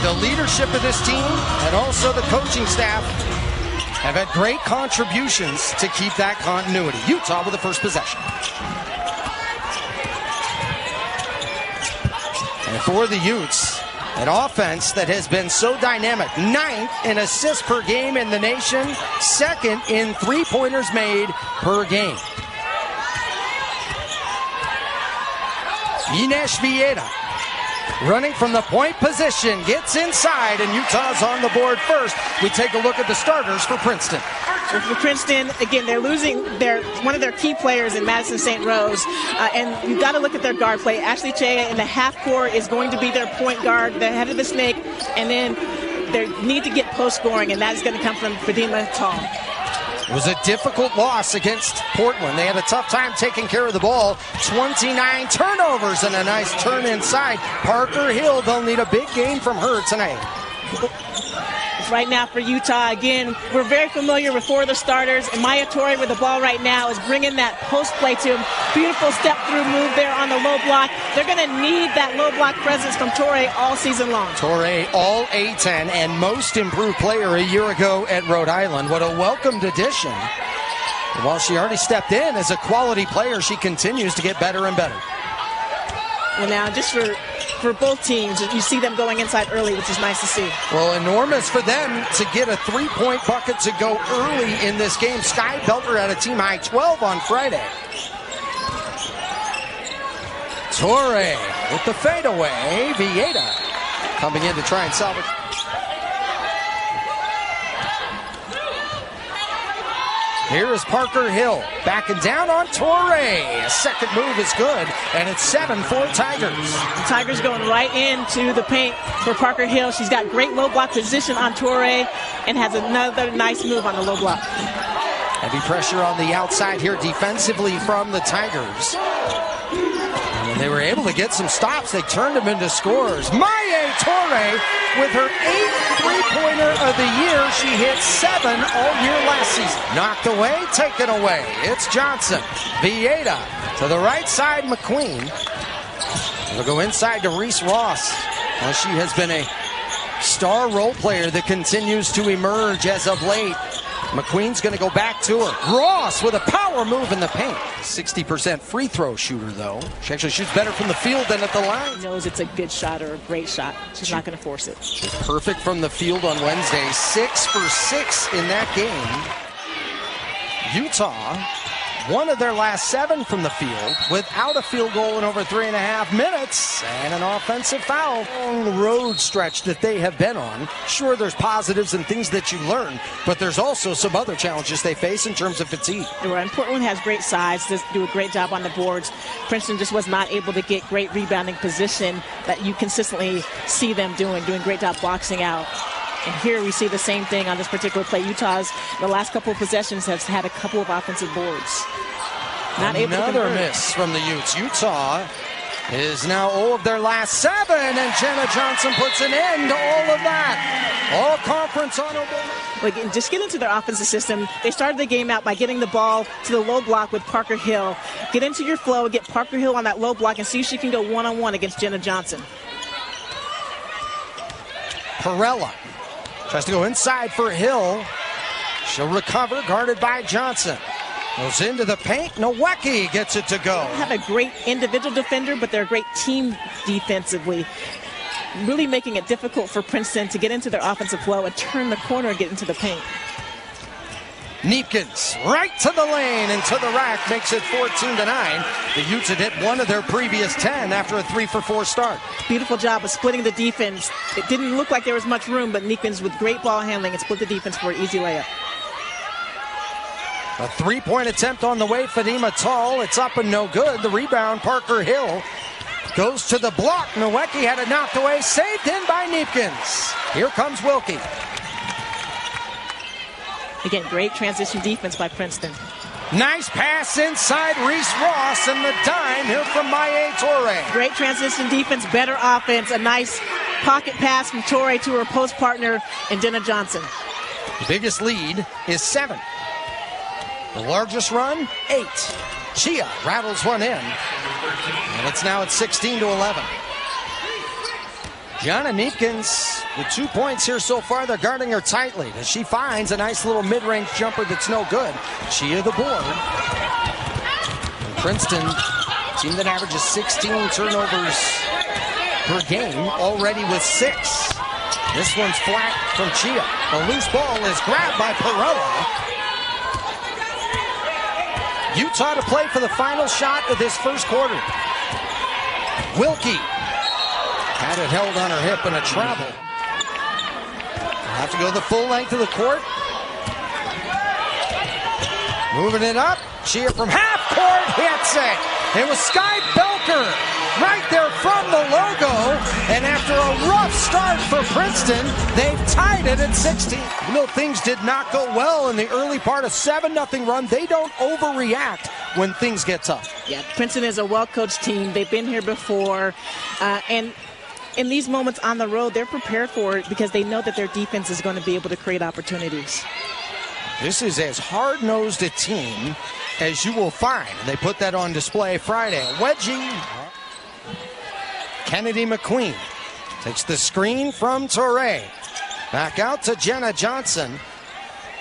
The leadership of this team and also the coaching staff have had great contributions to keep that continuity. Utah with the first possession. And for the Utes, an offense that has been so dynamic. 9th in assists per game in the nation. 2nd in three-pointers made per game. Ines Villeda running from the point position, gets inside, and Utah's on the board first. We take a look at the starters for Princeton. For Princeton, again, they're losing one of their key players in Matyson St. Rose, and you've got to look at their guard play. Ashley Chea in the half court is going to be their point guard, the head of the snake, and then they need to get post scoring, and that is going to come from Fatima Tall. It was a difficult loss against Portland. They had a tough time taking care of the ball. 29 turnovers and a nice turn inside. Parker Hill, they'll need a big game from her tonight. Right now for Utah, again, we're very familiar with 4 of the starters. And Mayé Touré with the ball right now is bringing that post play to him. Beautiful step-through move there on the low block. They're going to need that low block presence from Touré all season long. Touré, all A-10 and most improved player a year ago at Rhode Island. What a welcomed addition. While she already stepped in as a quality player, she continues to get better and better. Well, now, just for both teams, you see them going inside early, which is nice to see. Well, enormous for them to get a three-point bucket to go early in this game. Sky Belter had a team-high 12 on Friday. Touré with the fadeaway. Villeda coming in to try and salvage. Here is Parker Hill backing down on Touré. A second move is good, and it's 7-4 Tigers. The Tigers going right into the paint for Parker Hill. She's got great low block position on Touré and has another nice move on the low block. Heavy pressure on the outside here defensively from the Tigers. And when they were able to get some stops, they turned them into scores. Mayé Touré with her 8th three-pointer of the year. She hit 7 all year last season. Knocked away, taken away. It's Johnson. Villeda to the right side, McQueen. They'll go inside to Reese Ross. Well, she has been a star role player that continues to emerge as of late. McQueen's going to go back to her. Ross with a power move in the paint. 60% free throw shooter, though. She actually shoots better from the field than at the line. She knows it's a good shot or a great shot. She's not going to force it. She's perfect from the field on Wednesday. 6 for 6 in that game. Utah, one of their last 7 from the field without a field goal in over 3.5 minutes, and an offensive foul. Long road stretch that they have been on. Sure, there's positives and things that you learn, but there's also some other challenges they face in terms of fatigue. And Portland has great size, does do a great job on the boards. Princeton just was not able to get great rebounding position that you consistently see them doing great job boxing out. And here we see the same thing on this particular play. Utah's, the last couple of possessions, has had a couple of offensive boards. Not able to convert. Another miss from the Utes. Utah is now 0 of their last 7, and Jenna Johnson puts an end to all of that. All conference honorable. Like, just get into their offensive system. They started the game out by getting the ball to the low block with Parker Hill. Get into your flow, get Parker Hill on that low block, and see if she can go one-on-one against Jenna Johnson. Perella tries to go inside for Hill. She'll recover, guarded by Johnson. Goes into the paint. Nowacki gets it to go. They have a great individual defender, but they're a great team defensively. Really making it difficult for Princeton to get into their offensive flow and turn the corner and get into the paint. Kneepkens right to the lane and to the rack, makes it 14-9. The Utes had hit 1 of their previous 10 after a 3-for-4 start. Beautiful job of splitting the defense. It didn't look like there was much room, but Kneepkens with great ball handling and split the defense for an easy layup. A 3-point attempt on the way, Fatima Tall. It's up and no good. The rebound, Parker Hill goes to the block. Nowacki had it knocked away, saved in by Kneepkens. Here comes Wilke. Again, great transition defense by Princeton. Nice pass inside Reese Ross, and the dime here from Mayé Touré. Great transition defense, better offense. A nice pocket pass from Touré to her post partner in Jenna Johnson. The biggest lead is 7. The largest run, 8. Chia rattles one in, and it's now at 16-11. Gianna Kneepkens With 2 points here so far, they're guarding her tightly as she finds a nice little mid-range jumper that's no good. Chia the board. And Princeton, team that averages 16 turnovers per game, already with 6. This one's flat from Chia. The loose ball is grabbed by Perella. Utah to play for the final shot of this first quarter. Wilke had it held on her hip in a travel. Have to go the full length of the court. Moving it up. Chia from half court hits it. It was Sky Belker right there from the logo. And after a rough start for Princeton, they've tied it at 16. You know, things did not go well in the early part of 7-0 run. They don't overreact when things get tough. Yeah, Princeton is a well-coached team. They've been here before. And in these moments on the road, they're prepared for it because they know that their defense is going to be able to create opportunities. This is as hard-nosed a team as you will find. They put that on display Friday. Wedgie. Kennedy McQueen takes the screen from Touré. Back out to Jenna Johnson.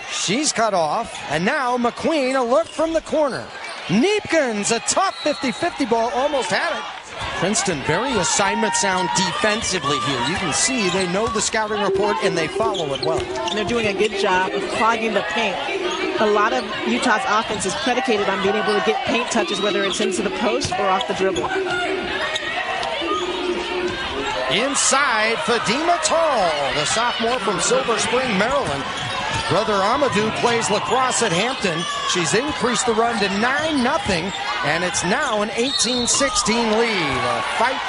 She's cut off. And now McQueen, a look from the corner. Kneepkens, a tough 50-50 ball, almost had it. Princeton very assignment sound defensively here. You can see they know the scouting report and they follow it well. And they're doing a good job of clogging the paint. A lot of Utah's offense is predicated on being able to get paint touches, whether it's into the post or off the dribble. Inside, Fadima Tall, the sophomore from Silver Spring, Maryland. Brother Amadou plays lacrosse at Hampton. She's increased the run to 9-0, and it's now an 18-16 lead. A fight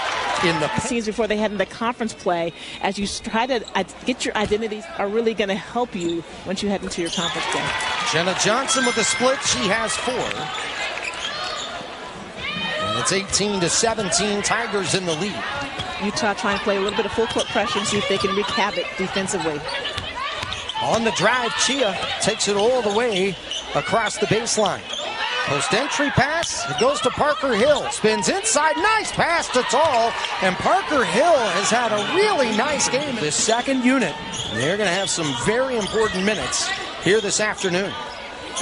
in the scenes before they head into conference play, as you try to get your identities, are really going to help you once you head into your conference play. Jenna Johnson with a split. She has 4. And it's 18-17, Tigers in the lead. Utah trying to play a little bit of full court pressure and see if they can wreak havoc defensively. On the drive, Chia takes it all the way across the baseline. Post-entry pass, it goes to Parker Hill. Spins inside, nice pass to Tall. And Parker Hill has had a really nice game. This second unit, they're going to have some very important minutes here this afternoon.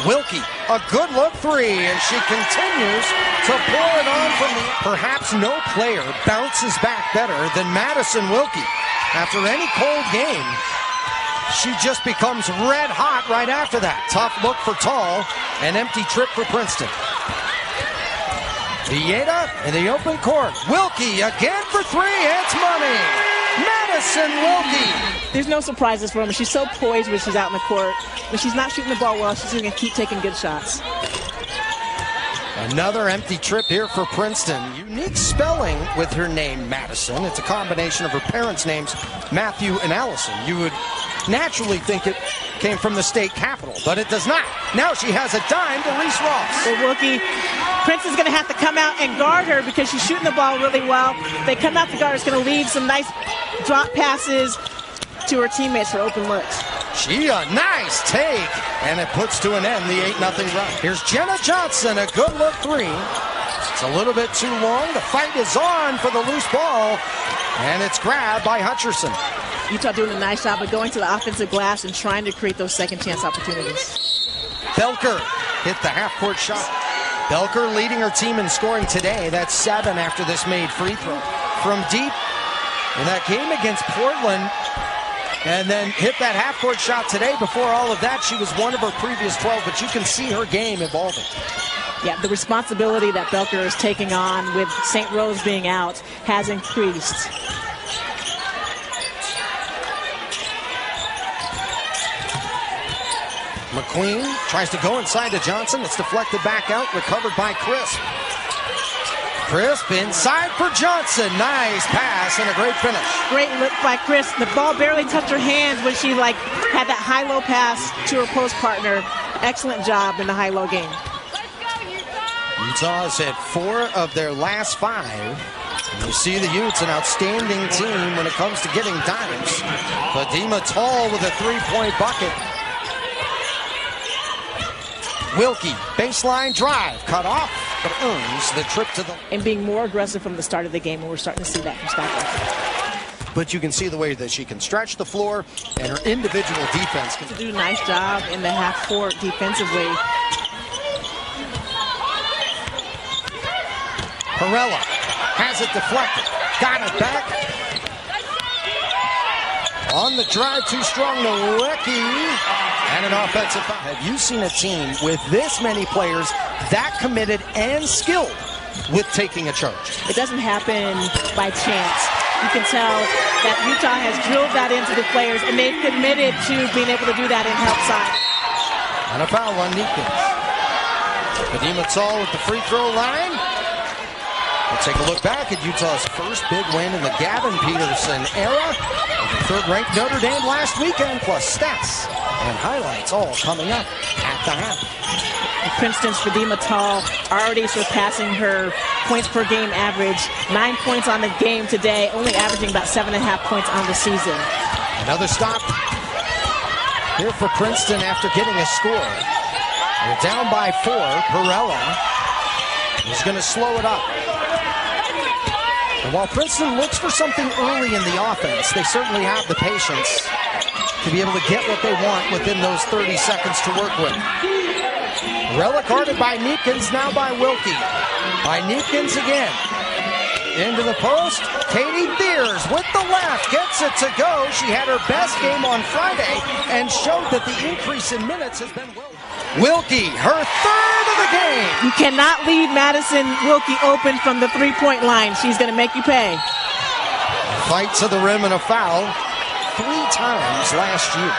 Wilke, a good look 3, and she continues to pour it on from the... Perhaps no player bounces back better than Matyson Wilke. After any cold game, she just becomes red hot right after that. Tough look for Tall. An empty trip for Princeton. Vieta in the open court. Wilke again for 3. It's money. Matyson Wilke. There's no surprises for him. She's so poised when she's out in the court. When she's not shooting the ball well, she's going to keep taking good shots. Another empty trip here for Princeton. Unique spelling with her name, Matyson. It's a combination of her parents' names, Matthew and Allison. You would naturally think it came from the state capital, but it does not. Now she has a dime to Reese Ross. So Wilke, Princeton's going to have to come out and guard her because she's shooting the ball really well. They come out to guard. It's going to lead some nice drop passes to her teammates for open looks. She a nice take, and it puts to an end the 8-0 run. Here's Jenna Johnson, a good look 3. It's a little bit too long. The fight is on for the loose ball, and it's grabbed by Hutcherson. Utah doing a nice job of going to the offensive glass and trying to create those second chance opportunities. Belker hit the half-court shot. Belker leading her team in scoring today. That's 7 after this made free throw. From deep in that game against Portland, and then hit that half-court shot today. Before all of that, she was one of her previous 12, but you can see her game evolving. Yeah, the responsibility that Belker is taking on with St. Rose being out has increased. McQueen tries to go inside to Johnson. It's deflected back out, recovered by Crisp. Crisp inside for Johnson. Nice pass and a great finish. Great look by Crisp. The ball barely touched her hands when she had that high-low pass to her post partner. Excellent job in the high-low game. Utah has had 4 of their last 5. And you see the Utes, an outstanding team when it comes to getting dimes. Fadima Tall with a 3-point bucket. Wilke, baseline drive, cut off, but earns the trip to the... And being more aggressive from the start of the game, and we're starting to see that from Scott. but you can see the way that she can stretch the floor and her individual defense. To do a nice job in the half court defensively. Perella has it deflected. Got it back. On the drive, too strong to Wilke. And an offensive foul. Have you seen a team with this many players that committed and skilled with taking a charge? It doesn't happen by chance. You can tell that Utah has drilled that into the players, and they've committed to being able to do that in help side. And a foul on Kneepkens. Kadima Tall with the free throw line. We'll take a look back at Utah's first big win in the Gavin Peterson era. The third-ranked Notre Dame last weekend, plus stats and highlights all coming up at the half. And Princeton's Kadima Tall already surpassing her points per game average. 9 points on the game today, only averaging about 7.5 points on the season. Another stop here for Princeton after getting a score. They're down by 4. Perella is going to slow it up. And while Princeton looks for something early in the offense, they certainly have the patience to be able to get what they want within those 30 seconds to work with. Perella guarded by Kneepkens, now by Wilke. By Kneepkens again. Into the post. Katie Beers with the left. Gets it to go. She had her best game on Friday and showed that the increase in minutes has been well. Wilke, her third of the game. You cannot leave Matyson Wilke open from the three-point line. She's going to make you pay. Fight to the rim and a foul 3 times last year.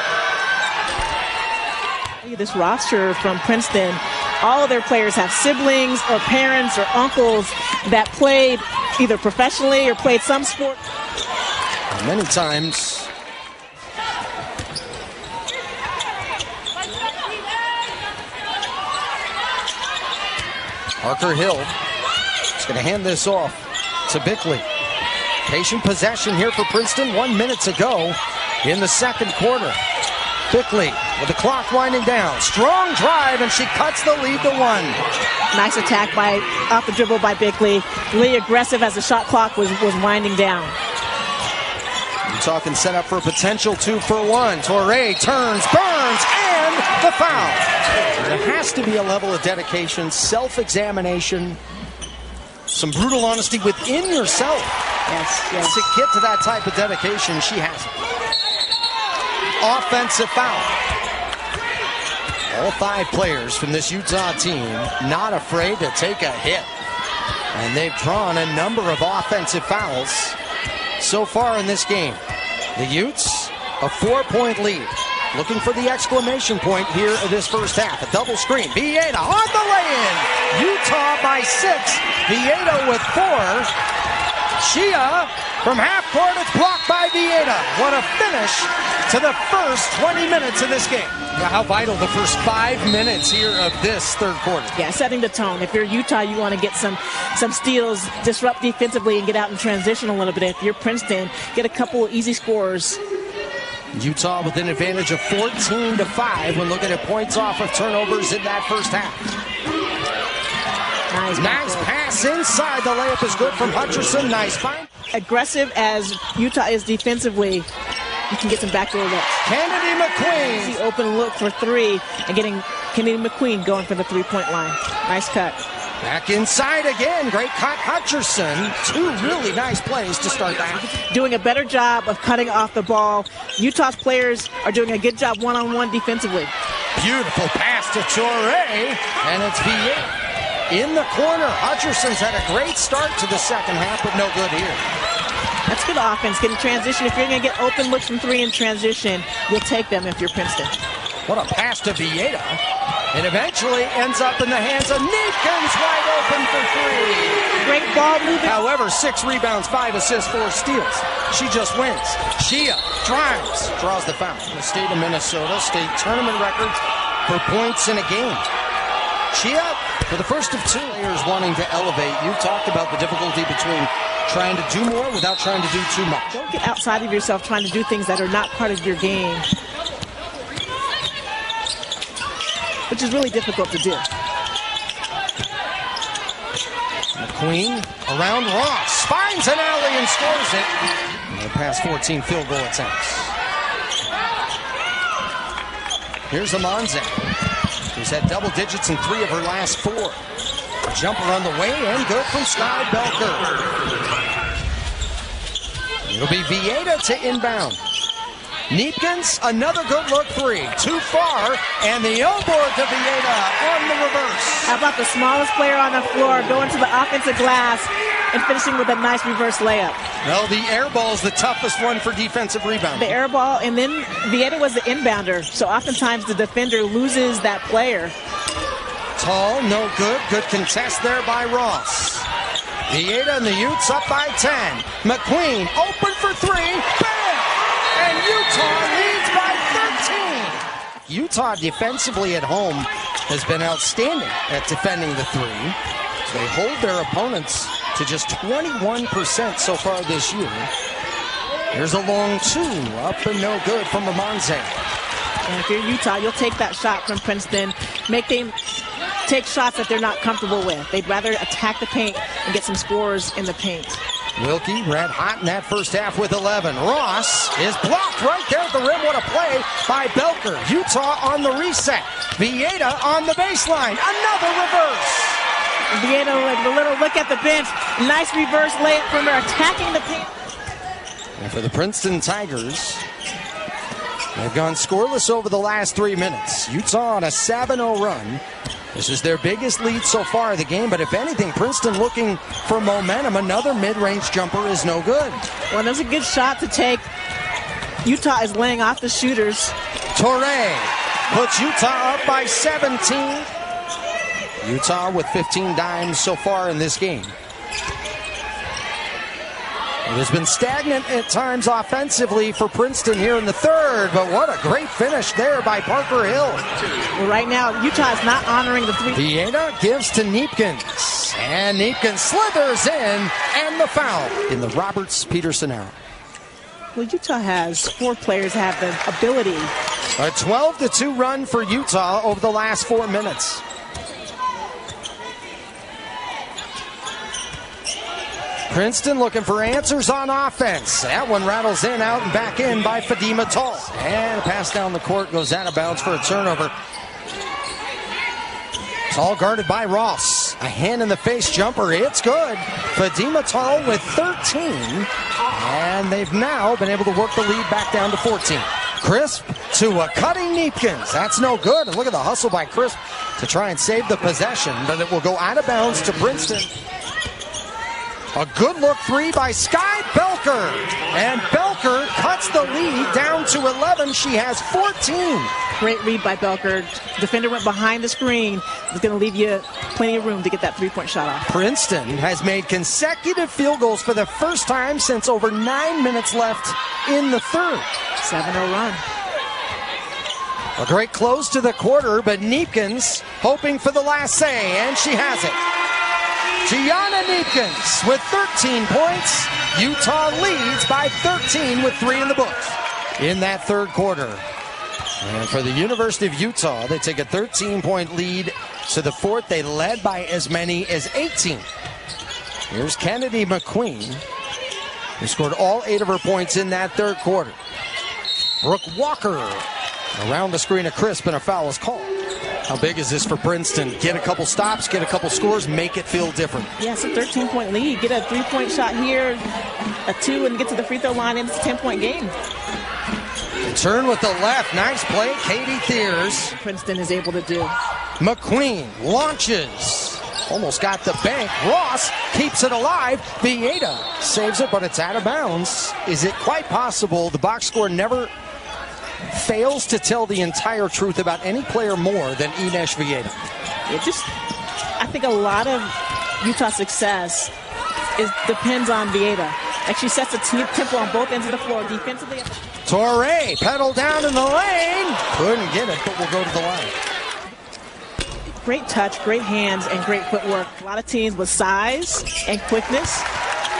This roster from Princeton, all of their players have siblings or parents or uncles that played either professionally or played some sport. And many times Parker Hill is going to hand this off to Bickley. Patient possession here for Princeton. 1 minute to go in the second quarter. Bickley with the clock winding down. Strong drive, and she cuts the lead to 1. Nice attack off the dribble by Bickley. Really aggressive as the shot clock was winding down. Utah can set up for a potential 2-for-1. Touré turns, burns, and the foul. There has to be a level of dedication, self-examination, some brutal honesty within yourself. Yes. To get to that type of dedication, she has it. Offensive foul. All 5 players from this Utah team not afraid to take a hit. And they've drawn a number of offensive fouls so far in this game. The Utes, a 4-point lead. Looking for the exclamation point here in this first half. A double screen. Mayé on the lay-in. Utah by 6. Mayé with 4. Shia from half court. It's blocked by Mayé. What a finish to the first 20 minutes of this game. How vital the first 5 minutes here of this third quarter. Yeah, setting the tone. If you're Utah, you want to get some steals, disrupt defensively, and get out in transition a little bit. If you're Princeton, get a couple of easy scores. Utah with an advantage of 14-5 when looking at points off of turnovers in that first half. Nice pass inside. The layup is good from Hutcherson. Nice find. Aggressive as Utah is defensively, you can get some backdoor looks. Kennedy McQueen. See open look for 3 and getting Kennedy McQueen going for the three-point line. Nice cut. Back inside again. Great cut. Hutcherson. 2 really nice plays to start that. Doing a better job of cutting off the ball. Utah's players are doing a good job one-on-one defensively. Beautiful pass to Touré, and it's Mayé in the corner. Hutcherson's had a great start to the second half, but no good here. That's good offense. Getting transition. If you're going to get open looks from 3 in transition, you'll take them if you're Princeton. What a pass to Mayé. It eventually ends up in the hands of Kneepkens, wide open for 3. Great ball movement. However, 6 rebounds, 5 assists, 4 steals. She just wins. Shia drives, draws the foul. The state of Minnesota, state tournament records for points in a game. Shia, for the first of 2 players wanting to elevate. You talked about the difficulty between trying to do more without trying to do too much. Don't get outside of yourself trying to do things that are not part of your game, which is really difficult to do. McQueen around Ross, finds an alley and scores it. Past 14 field goal attempts. Here's Amanze, who's had double digits in 3 of her last 4. A jumper on the way and good from Sky Belker. It'll be Vieta to inbound. Kneepkens, another good look 3. Too far, and the elbow to Vieta on the reverse. How about the smallest player on the floor going to the offensive glass and finishing with a nice reverse layup? Well, the air ball is the toughest one for defensive rebound. The air ball, and then Vieta was the inbounder, so oftentimes the defender loses that player. Tall, no good. Good contest there by Ross. Vieta and the Utes up by 10. McQueen open for 3. Bam! And Utah leads by 13. Utah defensively at home has been outstanding at defending the 3. They hold their opponents to just 21% so far this year. There's a long 2 up and no good from Amanze. And if you're Utah, you'll take that shot from Princeton, make them take shots that they're not comfortable with. They'd rather attack the paint and get some scores in the paint. Wilke red hot in that first half with 11. Ross is blocked right there at the rim. What a play by Belker. Utah on the reset. Vieta on the baseline. Another reverse. Vieta with a little look at the bench. Nice reverse layup from her, attacking the paint. And for the Princeton Tigers, they've gone scoreless over the last 3 minutes. Utah on a 7-0 run. This is their biggest lead so far of the game, but if anything, Princeton looking for momentum. Another mid-range jumper is no good. Well, there's a good shot to take. Utah is laying off the shooters. Touré puts Utah up by 17. Utah with 15 dimes so far in this game. It has been stagnant at times offensively for Princeton here in the third, but what a great finish there by Parker Hill. Well, right now, Utah is not honoring the 3. Vieta gives to Kneepkens, and Kneepkens slithers in, and the foul in the Roberts-Peterson era. Well, Utah has 4 players have the ability. A 12-2 run for Utah over the last 4 minutes. Princeton looking for answers on offense. That one rattles in, out and back in by Fadima Tall. And a pass down the court goes out of bounds for a turnover. Tall guarded by Ross. A hand in the face jumper. It's good. Fadima Tall with 13. And they've now been able to work the lead back down to 14. Crisp to a cutting Kneepkens. That's no good. And look at the hustle by Crisp to try and save the possession. But it will go out of bounds to Princeton. A good look 3 by Sky Belker. And Belker cuts the lead down to 11. She has 14. Great read by Belker. Defender went behind the screen. It's going to leave you plenty of room to get that 3-point shot off. Princeton has made consecutive field goals for the first time since over 9 minutes left in the third. 7-0 run. A great close to the quarter, but Kneepkens hoping for the last say, and she has it. Gianna Kneepkens with 13 points. Utah leads by 13 with 3 in the books in that third quarter. And for the University of Utah, they take a 13-point lead to the fourth. They led by as many as 18. Here's Kennedy McQueen, who scored all 8 of her points in that third quarter. Brooke Walker around the screen of Crisp, and a foul is called. How big is this for Princeton? Get a couple stops, get a couple scores, make it feel different. Yeah, it's a 13-point lead. Get a 3-point shot here, a 2, and get to the free throw line, and it's a 10-point game. Turn with the left. Nice play, Katie Thiers. Princeton is able to do. McQueen launches. Almost got the bank. Ross keeps it alive. Vieta saves it, but it's out of bounds. Is it quite possible the box score never fails to tell the entire truth about any player more than Ines Vieta? I think a lot of Utah's success depends on Vieta. Like, she sets the tempo on both ends of the floor defensively. Touré pedal down in the lane. Couldn't get it, but will go to the line. Great touch, great hands, and great footwork. A lot of teams with size and quickness.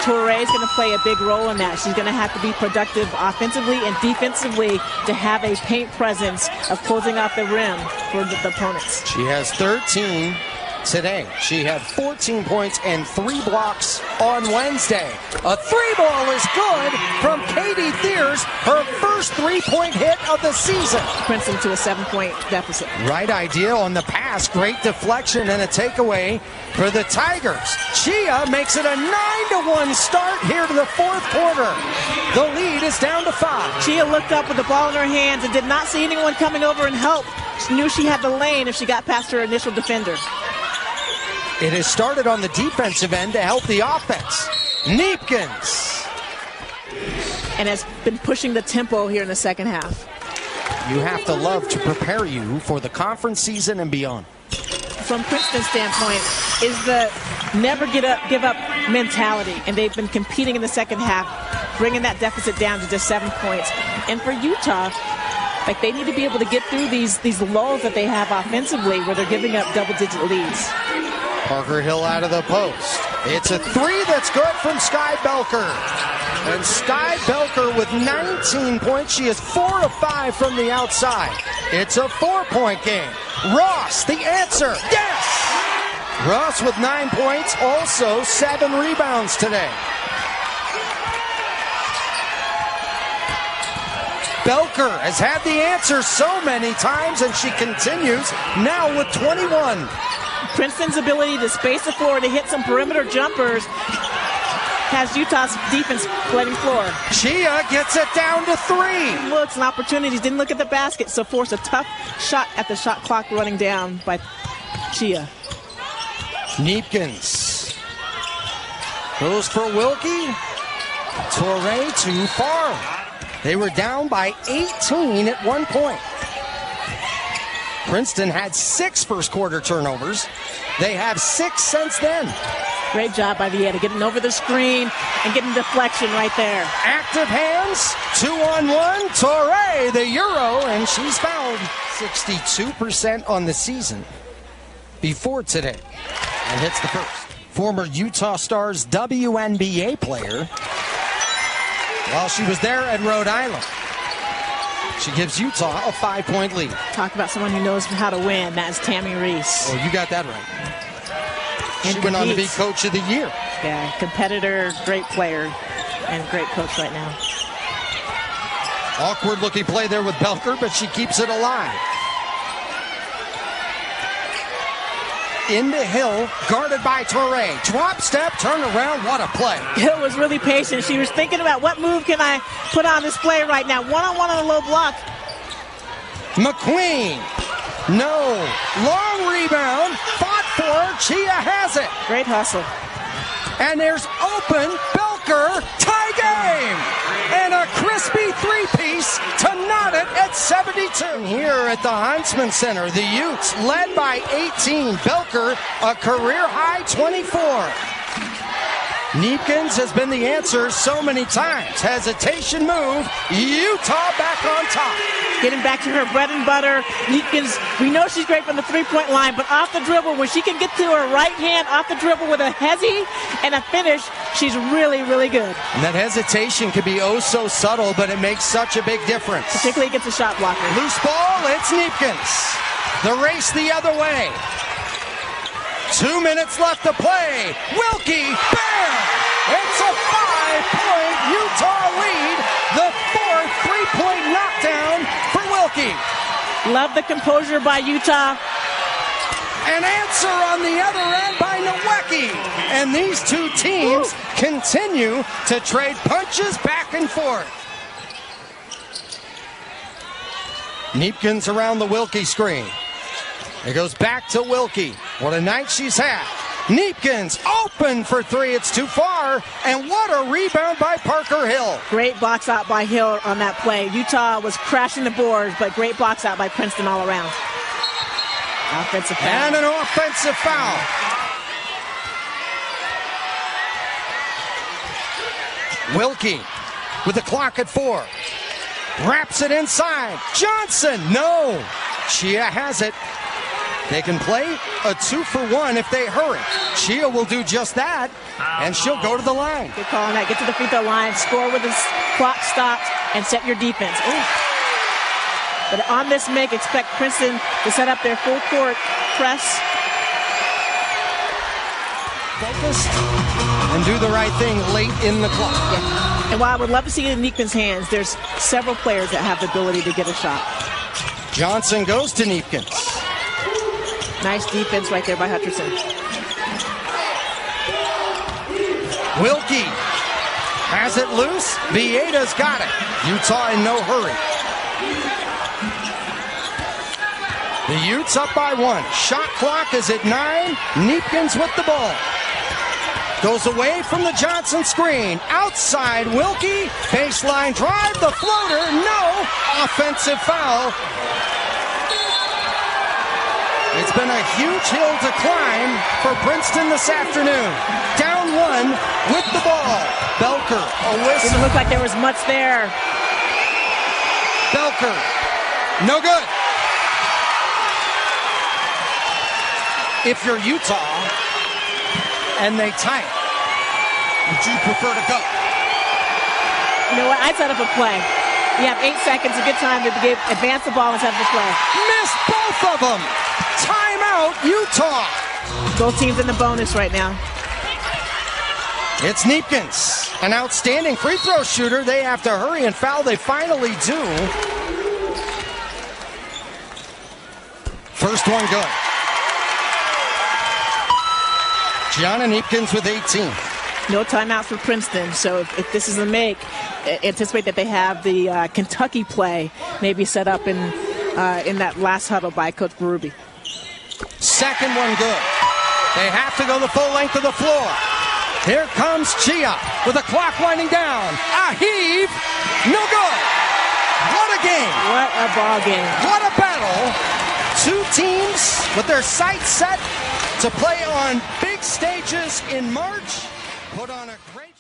Touré is going to play a big role in that. She's going to have to be productive offensively and defensively to have a paint presence of closing out the rim for the opponents. She has 13 today. She had 14 points and 3 blocks on Wednesday. A 3-ball is good from Katie Thiers, her first 3-point hit of the season. Princeton to a 7-point deficit. Right idea on the pass. Great deflection and a takeaway for the Tigers. Chia makes it a 9-1 start here to the fourth quarter. The lead is down to 5. Chia looked up with the ball in her hands and did not see anyone coming over and help. She knew she had the lane if she got past her initial defender. It has started on the defensive end to help the offense. Kneepkens. And has been pushing the tempo here in the second half. You have to love to prepare you for the conference season and beyond. From Princeton's standpoint, is the never give up mentality. And they've been competing in the second half, bringing that deficit down to just 7 points. And for Utah, like, they need to be able to get through these lulls that they have offensively where they're giving up double-digit leads. Parker Hill out of the post. It's a 3 that's good from Sky Belker. And Sky Belker with 19 points. She is 4 of 5 from the outside. It's a 4-point game. Ross, the answer. Yes! Ross with 9 points, also 7 rebounds today. Belker has had the answer so many times, and she continues now with 21. Princeton's ability to space the floor to hit some perimeter jumpers has Utah's defense letting floor. Chia gets it down to 3. Looks and opportunities, didn't look at the basket, so forced a tough shot at the shot clock running down by Chia. Kneepkens goes for Wilke. Touré too far. They were down by 18 at one point. Princeton had 6 first quarter turnovers. They have 6 since then. Great job by Vieta getting over the screen and getting deflection right there. Active hands, 2-on-1. Touré, the Euro, and she's fouled. 62% on the season before today. And hits the first. Former Utah Stars WNBA player while she was there at Rhode Island. She gives Utah a 5-point lead. Talk about someone who knows how to win. That is Tammy Reese. Oh, you got that right. She went on to be Coach of the Year. Yeah, competitor, great player, and great coach right now. Awkward looking play there with Belker, but she keeps it alive. Into Hill, guarded by Touré. Drop step, turn around, what a play. Hill was really patient. She was thinking about what move can I put on display right now. One-on-one on a low block. McQueen, no. Long rebound, fought for, Chia has it. Great hustle. And there's open, Belker, tie game. And a crispy 3-piece to knot it at 72. Here at the Huntsman Center, the Utes led by 18. Belker, a career-high 24. Kneepkens has been the answer so many times. Hesitation move, Utah back on top. Getting back to her bread and butter. Kneepkens, we know she's great from the three-point line, but off the dribble, when she can get to her right hand off the dribble with a hezzy and a finish, she's really, really good. And that hesitation can be oh so subtle, but it makes such a big difference. Particularly against a shot blocker. Loose ball, it's Kneepkens. The race the other way. 2 minutes left to play. Wilke, bam! It's a 5-point Utah lead. The 4th 3-point knockdown for Wilke. Love the composure by Utah. An answer on the other end by Nowicki. And these two teams continue to trade punches back and forth. Kneepkens around the Wilke screen. It goes back to Wilke. What a night she's had. Kneepkens open for 3. It's too far. And what a rebound by Parker Hill. Great box out by Hill on that play. Utah was crashing the boards, but great box out by Princeton all around. Offensive foul. And an offensive foul. Wilke with the clock at 4. Wraps it inside. Johnson, no. Chia has it. They can play a 2-for-1 if they hurry. Chia will do just that, and she'll go to the line. Good call on that. Get to the free throw line, score with the clock stopped, and set your defense. Ooh. But on this make, expect Princeton to set up their full court press focused and do the right thing late in the clock. Yeah. And while I would love to see it in Kneepkens' hands, there's several players that have the ability to get a shot. Johnson goes to Kneepkens. Nice defense right there by Hutcherson. Wilke has it loose. Vieda's got it. Utah in no hurry. The Utes up by 1. Shot clock is at 9. Kneepkens with the ball. Goes away from the Johnson screen. Outside Wilke. Baseline drive. The floater. No. Offensive foul. It's been a huge hill to climb for Princeton this afternoon. Down 1 with the ball. Belker, a whistle. Didn't look like there was much there. Belker, no good. If you're Utah and they tie it, would you prefer to go? You know what? I'd set up a play. You have 8 seconds, a good time to advance the ball and set up a play. Missed both of them. Timeout, Utah. Both teams in the bonus right now. It's Kneepkens, an outstanding free throw shooter. They have to hurry and foul. They finally do. First one good. Gianna Kneepkens with 18. No timeouts for Princeton, so if this is a make, anticipate that they have the Kentucky play maybe set up in that last huddle by Coach Berube. Second one good. They have to go the full length of the floor. Here comes Chia with the clock winding down. A heave, no good. What a game. What a ball game. What a battle. Two teams with their sights set to play on big stages in March. Put on a great